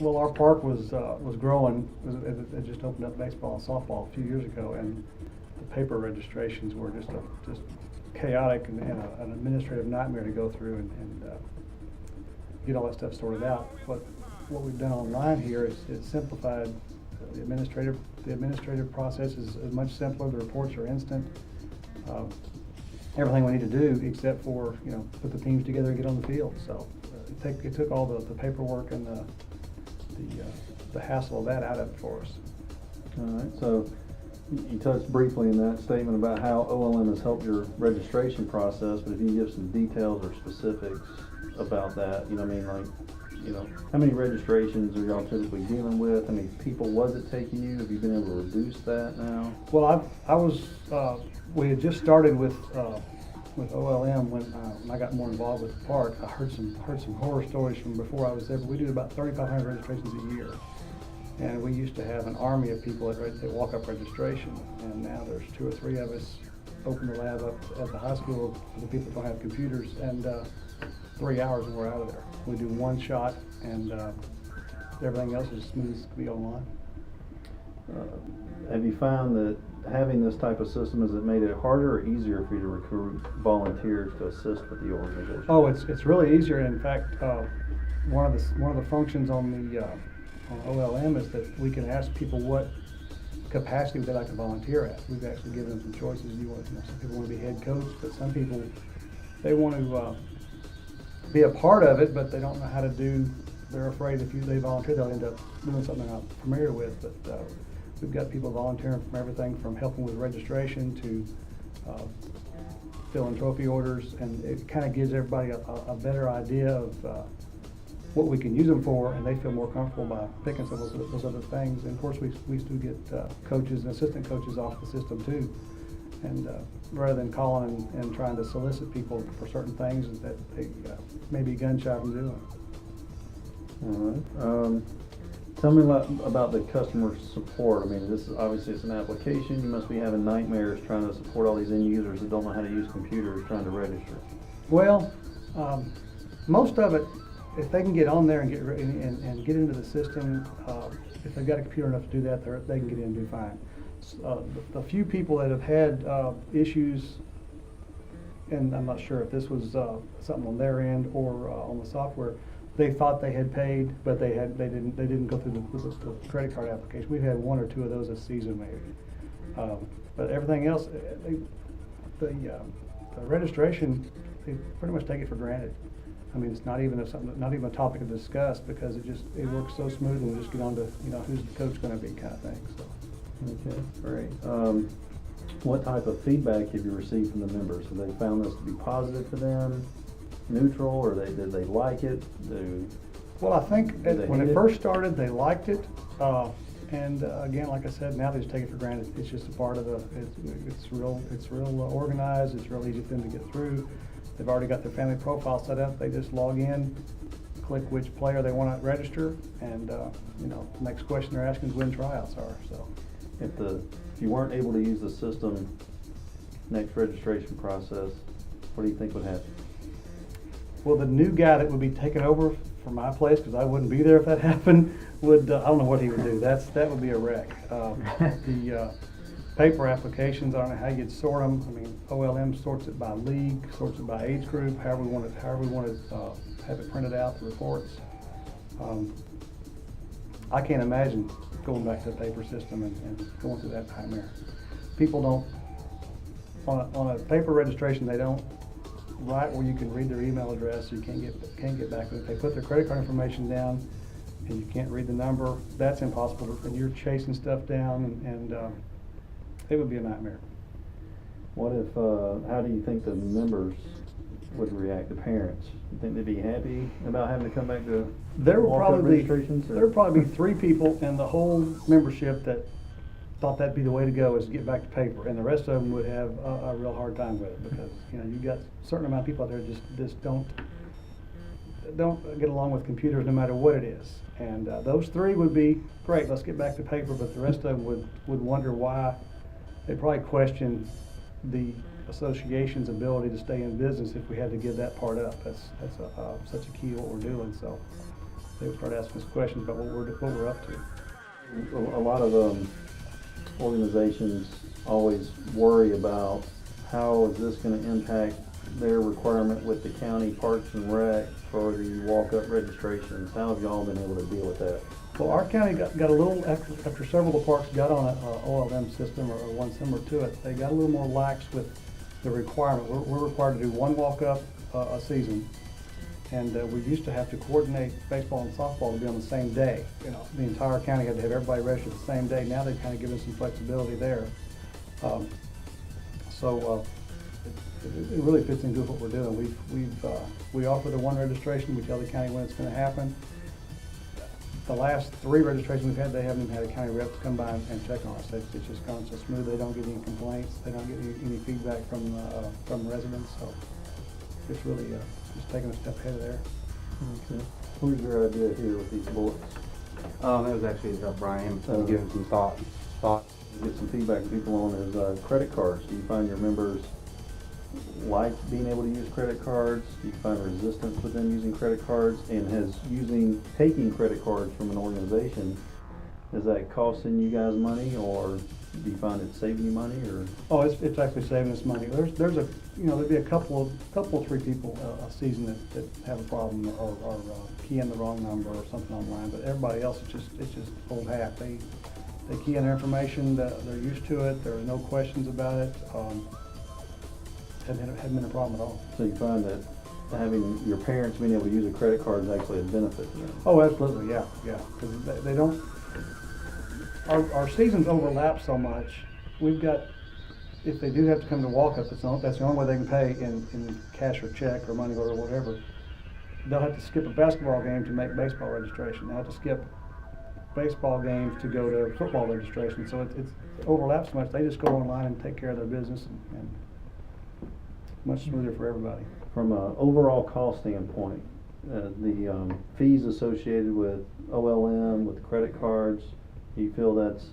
Well, our park was growing. It just opened up baseball and softball a few years ago, and the paper registrations were just chaotic and an administrative nightmare to go through and get all that stuff sorted out. What we've done online here is it's simplified the administrative process is much simpler. The reports are instant. Everything we need to do except for put the teams together and get on the field. So it took all the paperwork and the hassle of that out of it for us. All right. So you touched briefly in that statement about how OLM has helped your registration process, but if you can give some details or specifics about that, how many registrations are y'all typically dealing with? How many people was it taking you? Have you been able to reduce that now? Well, we had just started with OLM when I got more involved with the park. I heard some horror stories from before I was there, but we do about 3,500 registrations a year. And we used to have an army of people that walk up registration, and now there's 2 or 3 of us open the lab up at the high school for the people that don't have computers, and 3 hours and we're out of there. We do one shot, and everything else is as smooth as can be online. Have you found that having this type of system, has it made it harder or easier for you to recruit volunteers to assist with the organization? Oh, it's really easier. In fact, one of the functions on the on OLM is that we can ask people what capacity they'd like to volunteer at. We've actually given them some choices. Some people want to be head coach, but some people they want to be a part of it, but they don't know how to do. They're afraid if they volunteer, they'll end up doing something they're not familiar with. But we've got people volunteering from everything from helping with registration to filling trophy orders, and it kind of gives everybody a better idea of what we can use them for, and they feel more comfortable by picking some of those other things. And of course, we still get coaches and assistant coaches off the system too. And rather than calling and trying to solicit people for certain things that they may be gun shy from doing. All right. Tell me about the customer support. I mean, this is obviously it's an application. You must be having nightmares trying to support all these end users that don't know how to use computers trying to register. Well, most of it, if they can get on there and get into the system, if they've got a computer enough to do that, they can get in and do fine. The few people that have had issues, and I'm not sure if this was something on their end or on the software, they thought they had paid, but they didn't go through the credit card application. We've had 1 or 2 of those this season maybe, but everything else, the registration, they pretty much take it for granted. I mean, it's not even a topic of discuss because it works so smooth, and we just get on to who's the coach going to be kind of thing. So. Okay, great. What type of feedback have you received from the members? Have they found this to be positive for them, neutral, or did they like it? Well, I think when it first started, they liked it, and again, like I said, now they just take it for granted. It's just a part of it's real organized. It's real easy for them to get through. They've already got their family profile set up. They just log in, click which player they want to register, and the next question they're asking is when tryouts are. So, if you weren't able to use the system next registration process, what do you think would happen? Well, the new guy that would be taking over from my place, because I wouldn't be there if that happened, would I don't know what he would do. That would be a wreck. The paper applications, I don't know how you'd sort them. I mean, OLM sorts it by league, sorts it by age group, however we want to have it printed out, the reports. I can't imagine going back to the paper system and going through that nightmare. People don't, on a paper registration, they don't write where you can read their email address, so you can't get back. If they put their credit card information down and you can't read the number, that's impossible. And you're chasing stuff down, and it would be a nightmare. What if, how do you think the members would react, the parents? You think they'd be happy about having to come back to registrations? There would probably be 3 people in the whole membership that thought that'd be the way to go, is to get back to paper, and the rest of them would have a real hard time with it, because you've got a certain amount of people out there just don't get along with computers no matter what it is. And those 3 would be great, let's get back to paper, but the rest of them would wonder why. They'd probably question the association's ability to stay in business if we had to give that part up. That's such a key to what we're doing. So they would start asking us questions about what we're up to. A lot of organizations always worry about how is this going to impact their requirement with the county Parks and Rec for the walk-up registrations. How have y'all been able to deal with that? Well, our county got a little, after several of the parks got on a OLM system or one similar to it, they got a little more lax with the requirement. We're required to do one walk-up a season. And we used to have to coordinate baseball and softball to be on the same day. You know, the entire county had to have everybody registered the same day. Now they've kind of given us some flexibility there. It really fits in good what we're doing. We offer the one registration. We tell the county when it's going to happen. The last 3 registrations we've had, they haven't even had a county rep to come by and check on us. It's just gone so smooth. They don't get any complaints. They don't get any feedback from residents. So it's really just taking a step ahead of there. Okay. Who's your idea here with these bullets? That was actually Brian giving some thoughts. Get some feedback from people on his credit cards. Do you find your members like being able to use credit cards? Do you find resistance with them using credit cards? And taking credit cards from an organization, is that costing you guys money, or do you find it saving you money, or? Oh, it's actually saving us money. There's a, there'd be a couple of 3 people a season that have a problem or key in the wrong number or something online, but everybody else it's just old hat. They key in their information, they're used to it, there are no questions about it. Hadn't been a problem at all. So you find that having your parents being able to use a credit card is actually a benefit to them? Oh, absolutely, yeah, because they don't, our seasons overlap so much. We've got, if they do have to come to walk-up, that's the only way they can pay in cash or check or money order or whatever. They'll have to skip a basketball game to make baseball registration. They'll have to skip baseball games to go to football registration. So it overlaps so much. They just go online and take care of their business, and much smoother for everybody. From an overall cost standpoint, the fees associated with OLM, with credit cards, do you feel that's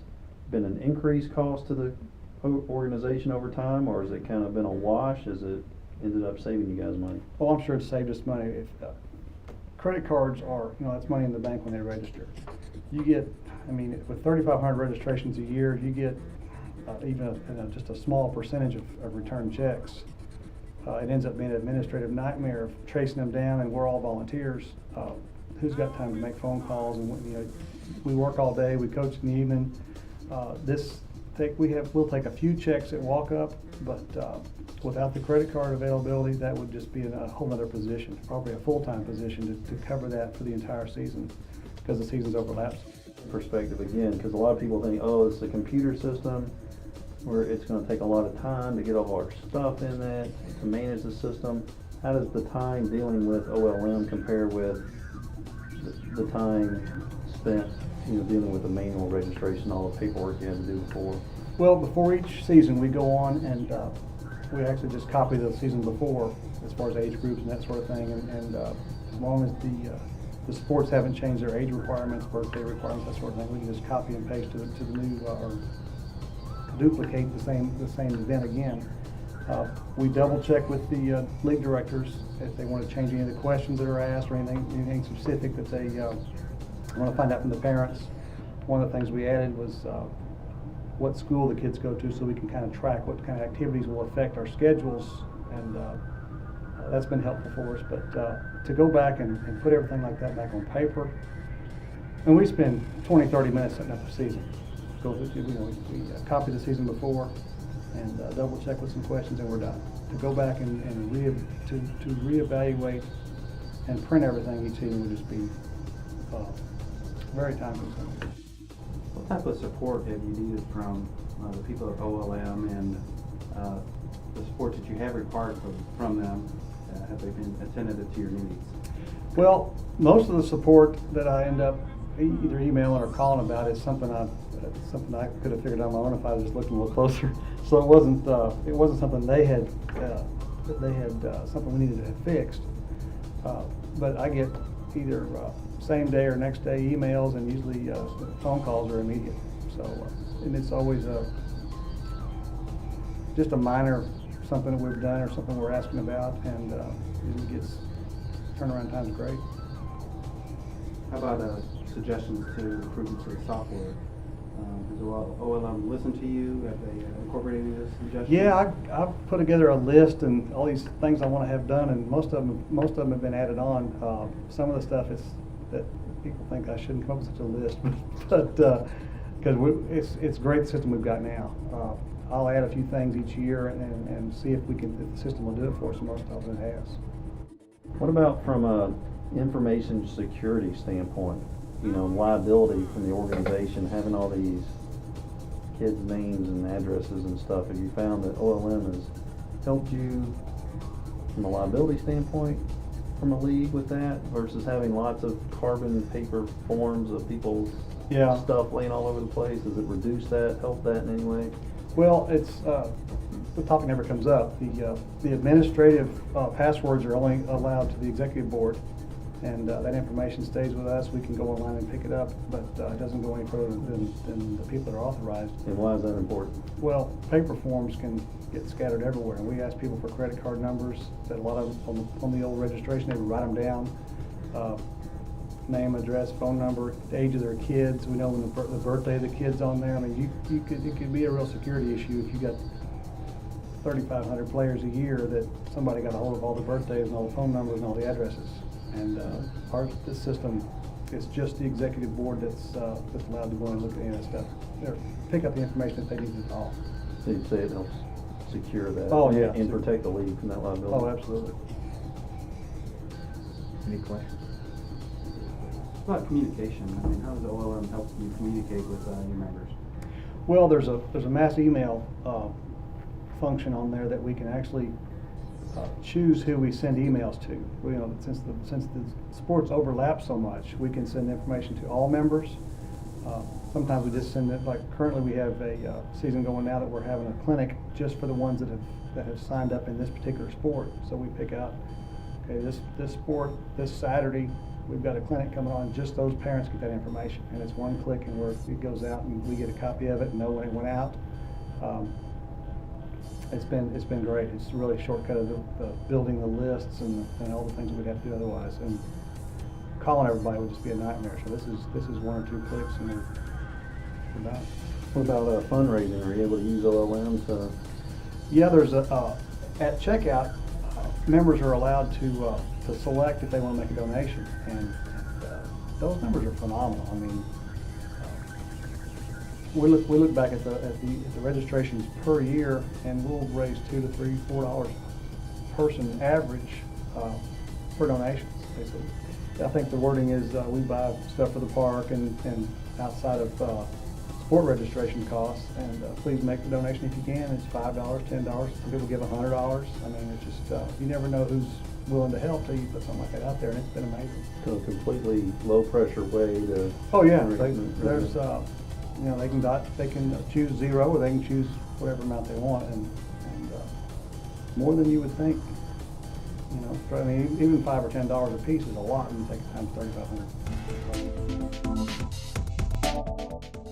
been an increased cost to the organization over time, or has it kind of been a wash? Has it ended up saving you guys money? Oh, I'm sure it saved us money. If credit cards are, that's money in the bank when they register. You get, with 3,500 registrations a year, you get even just a small percentage of return checks. It ends up being an administrative nightmare of tracing them down, and we're all volunteers. Who's got time to make phone calls? And we work all day. We coach in the evening. We'll take a few checks at walk-up, but without the credit card availability, that would just be a whole other position, probably a full-time position to cover that for the entire season, because the season's overlaps. Perspective again, because a lot of people think, oh, it's a computer system where it's going to take a lot of time to get all our stuff in that, to manage the system. How does the time dealing with OLM compare with the time spent dealing with the manual registration, all the paperwork you had to do before? Well, before each season, we go on and we actually just copy the season before, as far as age groups and that sort of thing. And as long as the sports haven't changed their age requirements, birthday requirements, that sort of thing, we can just copy and paste to the new or duplicate the same event again. We double check with the league directors if they want to change any of the questions that are asked or anything specific that they want to find out from the parents. One of the things we added was what school the kids go to, so we can kind of track what kind of activities will affect our schedules, and that's been helpful for us. But to go back and put everything like that back on paper, and we spend 20-30 minutes setting up the season. We copy the season before and double check with some questions, and we're done. To go back and reevaluate and print everything each season would just be very time consuming. What type of support have you needed from the people at OLM, and the support that you have required from them? Have they been attentive to your needs? Well, most of the support that I end up either emailing or calling about is something I could have figured out on my own if I just looked a little closer. So it wasn't something they had something we needed to have fixed. But I get either same day or next day emails, and usually phone calls are immediate. So and it's always just a minor something that we've done or something we're asking about, and usually gets turnaround time's great. How about suggestions to improvements to the software? Has OLM listened to you? Have they incorporated any of this suggestions? Yeah, I've put together a list and all these things I want to have done, and most of them have been added on. Some of the stuff is that people think I shouldn't come up with such a list, but because it's a great system we've got now. I'll add a few things each year and see if the system will do it for us, and most of it has. What about from a information security standpoint? You know, liability from the organization, having all these kids' names and addresses and stuff. Have you found that OLM has helped you from a liability standpoint from a league with that versus having lots of carbon paper forms of people's Yeah. stuff laying all over the place? Does it reduce that, help that in any way? Well, it's the topic never comes up. The administrative passwords are only allowed to the executive board, and that information stays with us. We can go online and pick it up, but it doesn't go any further than the people that are authorized. And why is that important? Well, paper forms can get scattered everywhere, and we ask people for credit card numbers. That a lot of them on the old registration, they would write them down. Name, address, phone number, the age of their kids. We know when the birthday of the kid's on there. I mean, it could be a real security issue if you got 3,500 players a year that somebody got a hold of all the birthdays and all the phone numbers and all the addresses. And this system, it's just the executive board that's allowed to go in and look at any of that stuff. Or pick up the information that they need to call. So you'd say it helps secure that? Oh, yeah. And protect the league from that liability? Oh, absolutely. Any questions? What about communication? I mean, how does OLM help you communicate with your members? Well, there's a mass email function on there that we can actually choose who we send emails to. You know, since the sports overlap so much, we can send information to all members. Sometimes we just send it. Like currently, we have a season going now that we're having a clinic just for the ones that have signed up in this particular sport. So we pick out, okay, this sport this Saturday. We've got a clinic coming on, just those parents get that information, and it's one click and it goes out and we get a copy of it and know when it went out. It's been great. It's really a shortcut of the building the lists and all the things that we'd have to do otherwise. And calling everybody would just be a nightmare. So this is one or two clicks and we're done. What about fundraising? Are you able to use OLM to? Yeah, there's at checkout, members are allowed to select if they want to make a donation, and those numbers are phenomenal. I mean, we look back at the registrations per year, and we'll raise $2 to $3, $4 person average for donations. Basically, I think the wording is we buy stuff for the park and outside of sport registration costs, and please make the donation if you can. It's $5, $10. Some people give $100. I mean, it's just you never know who's willing to help till you put something like that out there, and it's been amazing. So a completely low pressure way to. Oh yeah, raise- there's you know, they can choose 0 or they can choose whatever amount they want, and more than you would think. You know, I mean, even $5 or $10 a piece is a lot when you take it times 3,500.